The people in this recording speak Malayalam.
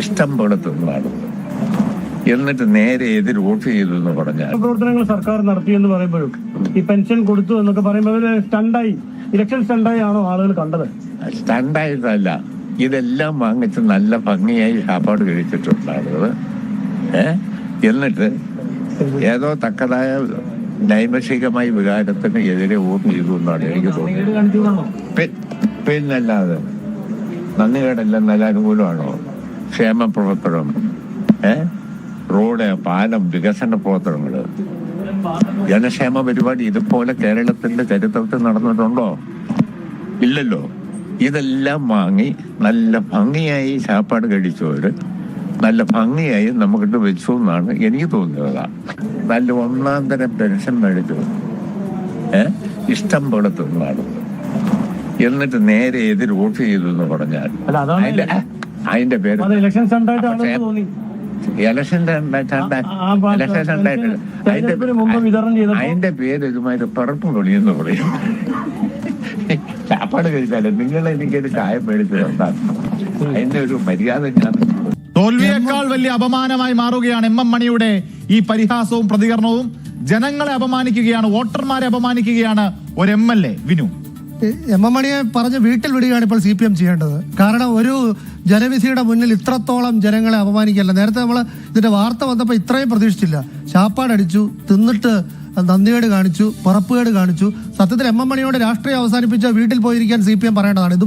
ഇഷ്ടം പോലെ തിന്നാണ്. എന്നിട്ട് നേരെ എതിർ വോട്ട് ചെയ്തു എന്ന് പറഞ്ഞാൽ പ്രവർത്തനങ്ങൾ സർക്കാർ നടത്തിയെന്ന് പറയുമ്പോഴും ഈ പെൻഷൻ കൊടുത്തു എന്നൊക്കെ പറയുമ്പോൾ സ്റ്റണ്ടായി, ഇലക്ഷൻ സ്റ്റണ്ടായി ആണോ ആളുകൾ കണ്ടത്? സ്റ്റണ്ടായിട്ടല്ല, ഇതെല്ലാം വാങ്ങിച്ച് നല്ല ഭംഗിയായി സാപ്പാട് കഴിച്ചിട്ടുണ്ടാകുന്നത്. എന്നിട്ട് ഏതോ തക്കതായ നൈമിഷികമായ വികാരത്തിന് എതിരെ വോട്ട് ചെയ്തു എന്നാണ് എനിക്ക് തോന്നുന്നത്. പിന്നല്ലാതെ നന്ദികേടെല്ലാം നല്ല അനുകൂലമാണോ? ക്ഷേമ പ്രവർത്തനം, റോഡ്, പാലം, വികസന പ്രവർത്തനങ്ങള്, ജനക്ഷേമ പരിപാടി ഇതുപോലെ കേരളത്തിന്റെ ചരിത്രത്തിൽ നടന്നിട്ടുണ്ടോ? ഇല്ലല്ലോ. ഇതെല്ലാം വാങ്ങി നല്ല ഭംഗിയായി സാപ്പാട് കഴിച്ചവര് നല്ല ഭംഗിയായി നമുക്കിട്ട് വെച്ചു എന്നാണ് എനിക്ക് തോന്നുന്നത്. നല്ല ഒന്നാം തരം പെൻഷൻ മേടിച്ചു ഇഷ്ടം പോലെ തിന്നാണ്. എന്നിട്ട് നേരെ എതിർ വോട്ട് ചെയ്തു എന്ന് പറഞ്ഞാൽ അതിന്റെ പേര് അതിന്റെ പേര് ഇതുമായിട്ട് പറപ്പ് പൊളിയെന്ന് പറയും. ചാപ്പാട് കഴിച്ചാലേ നിങ്ങൾ എനിക്കൊരു ചായ മേടിച്ചു തന്നാൽ അതിന്റെ ഒരു മര്യാദ ഞാൻ. തോൽവിയേക്കാൾ വലിയ അപമാനമായി മാറുകയാണ് എം എം മണിയുടെ ഈ പരിഹാസവും പ്രതികരണവും. ജനങ്ങളെ അപമാനിക്കുകയാണ്, വോട്ടർമാരെ അപമാനിക്കുകയാണ് ഒരു MLA. വിനു, എം എം മണിയെ പറഞ്ഞ് വീട്ടിൽ വിടുകയാണ് ഇപ്പോൾ CPM ചെയ്യേണ്ടത്. കാരണം ഒരു ജനവിധിയുടെ മുന്നിൽ ഇത്രത്തോളം ജനങ്ങളെ അപമാനിക്കല്ല. നേരത്തെ നമ്മൾ ഇതിന്റെ വാർത്ത വന്നപ്പോൾ ഇത്രയും പ്രതീക്ഷിച്ചില്ല. ശാപ്പാടടിച്ചു, തിന്നിട്ട് നന്ദികേട് കാണിച്ചു, പറപ്പുകേട് കാണിച്ചു. സത്യത്തിൽ എം എം മണിയോട് രാഷ്ട്രീയം അവസാനിപ്പിച്ച വീട്ടിൽ പോയിരിക്കാൻ CPM പറയേണ്ടതാണ്.